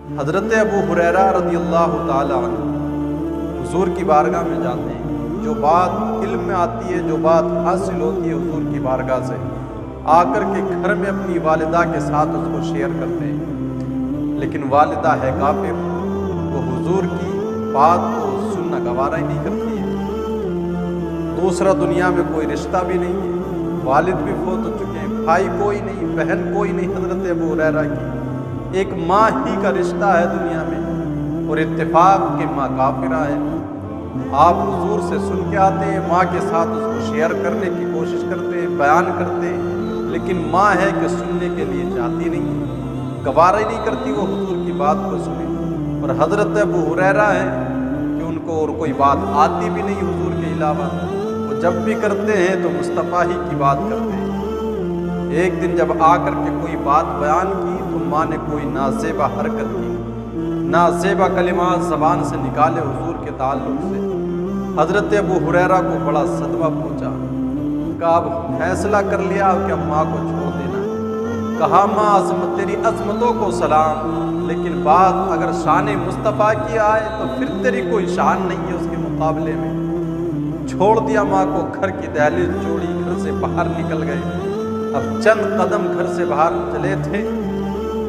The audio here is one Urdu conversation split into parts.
حضرت ابو ہریرہ رضی اللہ تعالی عنہ حضور کی بارگاہ میں جاتے ہیں، جو بات علم میں آتی ہے، جو بات حاصل ہوتی ہے حضور کی بارگاہ سے، آ کر کے گھر میں اپنی والدہ کے ساتھ اس کو شیئر کرتے ہیں، لیکن والدہ ہے کافر، وہ حضور کی بات کو سننا گوارا ہی نہیں کرتی ہے۔ دوسرا دنیا میں کوئی رشتہ بھی نہیں ہے، والد بھی فوت ہو چکے ہیں، بھائی کوئی نہیں، بہن کوئی نہیں، حضرت ابو ہریرہ کی ایک ماں ہی کا رشتہ ہے دنیا میں، اور اتفاق کہ ماں کافرہ ہے۔ آپ حضور سے سن کے آتے ہیں، ماں کے ساتھ اس کو شیئر کرنے کی کوشش کرتے ہیں، بیان کرتے ہیں، لیکن ماں ہے کہ سننے کے لیے چاہتی نہیں ہے، گوارا ہی نہیں کرتی وہ حضور کی بات کو سنے۔ اور حضرت ابو ہریرہ ہیں کہ ان کو اور کوئی بات آتی بھی نہیں حضور کے علاوہ، وہ جب بھی کرتے ہیں تو مصطفیٰ ہی کی بات کرتے ہیں۔ ایک دن جب آ کر کے کوئی بات بیان کی تو ماں نے کوئی نازیبہ حرکت کی، نازیبہ کلمات زبان سے نکالے حضور کے تعلق سے۔ حضرت ابو ہریرہ کو بڑا صدمہ پہنچا، کہا اب فیصلہ کر لیا کہ اب ماں کو چھوڑ دینا۔ کہا ماں عظمت تیری عظمتوں کو سلام، لیکن بات اگر شان مصطفیٰ کی آئے تو پھر تیری کوئی شان نہیں ہے اس کے مقابلے میں۔ چھوڑ دیا ماں کو، گھر کی دہلیز چھوڑی، گھر سے باہر نکل گئے۔ اب چند قدم گھر سے باہر چلے تھے،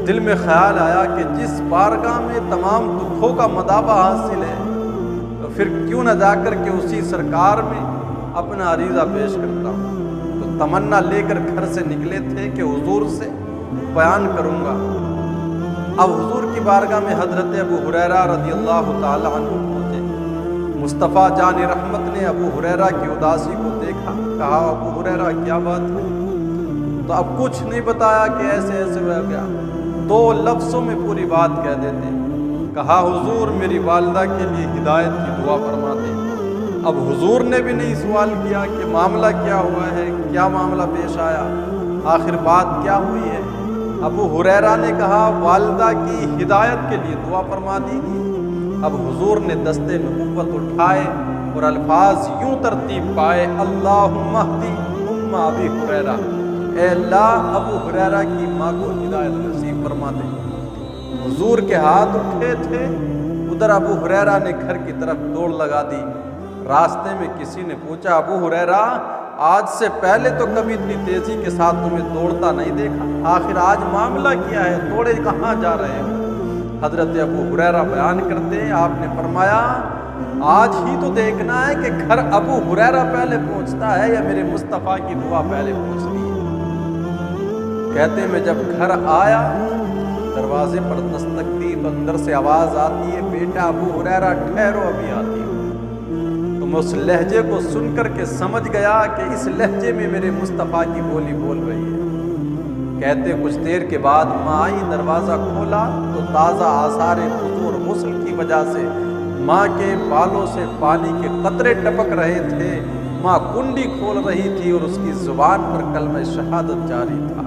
دل میں خیال آیا کہ جس بارگاہ میں تمام دکھوں کا مداوع حاصل ہے تو پھر کیوں نہ جا کر کے اسی سرکار میں اپنا عریضہ پیش کرتا ہوں۔ تو تمنا لے کر گھر سے نکلے تھے کہ حضور سے بیان کروں گا۔ اب حضور کی بارگاہ میں حضرت ابو ہریرہ رضی اللہ تعالی عنہ پہنچے۔ مصطفیٰ جان رحمت نے ابو ہریرہ کی اداسی کو دیکھا، کہا ابو ہریرہ کیا بات ہے؟ تو اب کچھ نہیں بتایا کہ ایسے ایسے ہو گیا، 2 لفظوں میں پوری بات کہہ دیتے۔ کہا حضور میری والدہ کے لیے ہدایت کی دعا فرما دیں۔ اب حضور نے بھی نہیں سوال کیا کہ معاملہ کیا ہوا ہے، کیا معاملہ پیش آیا، آخر بات کیا ہوئی ہے۔ ابو ہریرہ نے کہا والدہ کی ہدایت کے لیے دعا فرما دیجیے۔ اب حضور نے دست نبوت اٹھائے اور الفاظ یوں ترتیب پائے، اللہم اہدی ام ابی ہریرہ، اے اللہ ابو ہریرہ کی ماں کو ہدایت نصیب فرما دے۔ حضور کے ہاتھ اٹھے تھے، ادھر ابو ہریرہ نے گھر کی طرف دوڑ لگا دی۔ راستے میں کسی نے پوچھا ابو ہریرہ آج سے پہلے تو کبھی اتنی تیزی کے ساتھ تمہیں دوڑتا نہیں دیکھا، آخر آج معاملہ کیا ہے، دوڑے کہاں جا رہے ہو؟ حضرت ابو ہریرہ بیان کرتے ہیں، آپ نے فرمایا آج ہی تو دیکھنا ہے کہ گھر ابو ہریرہ پہلے پہنچتا ہے یا میرے مصطفیٰ کی دعا پہلے پہنچتی ہے۔ کہتے میں جب گھر آیا، دروازے پر دستک دی تو اندر سے آواز آتی ہے، بیٹا ابو ہریرہ ٹھہرو ابھی آتی ہوں۔ تو میں اس لہجے کو سن کر کے سمجھ گیا کہ اس لہجے میں میرے مصطفیٰ کی بولی بول رہی ہے۔ کہتے کچھ دیر کے بعد ماں آئی، دروازہ کھولا تو تازہ آثار وضو اور غسل کی وجہ سے ماں کے بالوں سے پانی کے قطرے ٹپک رہے تھے۔ ماں کنڈی کھول رہی تھی اور اس کی زبان پر کلمہ شہادت جاری تھا۔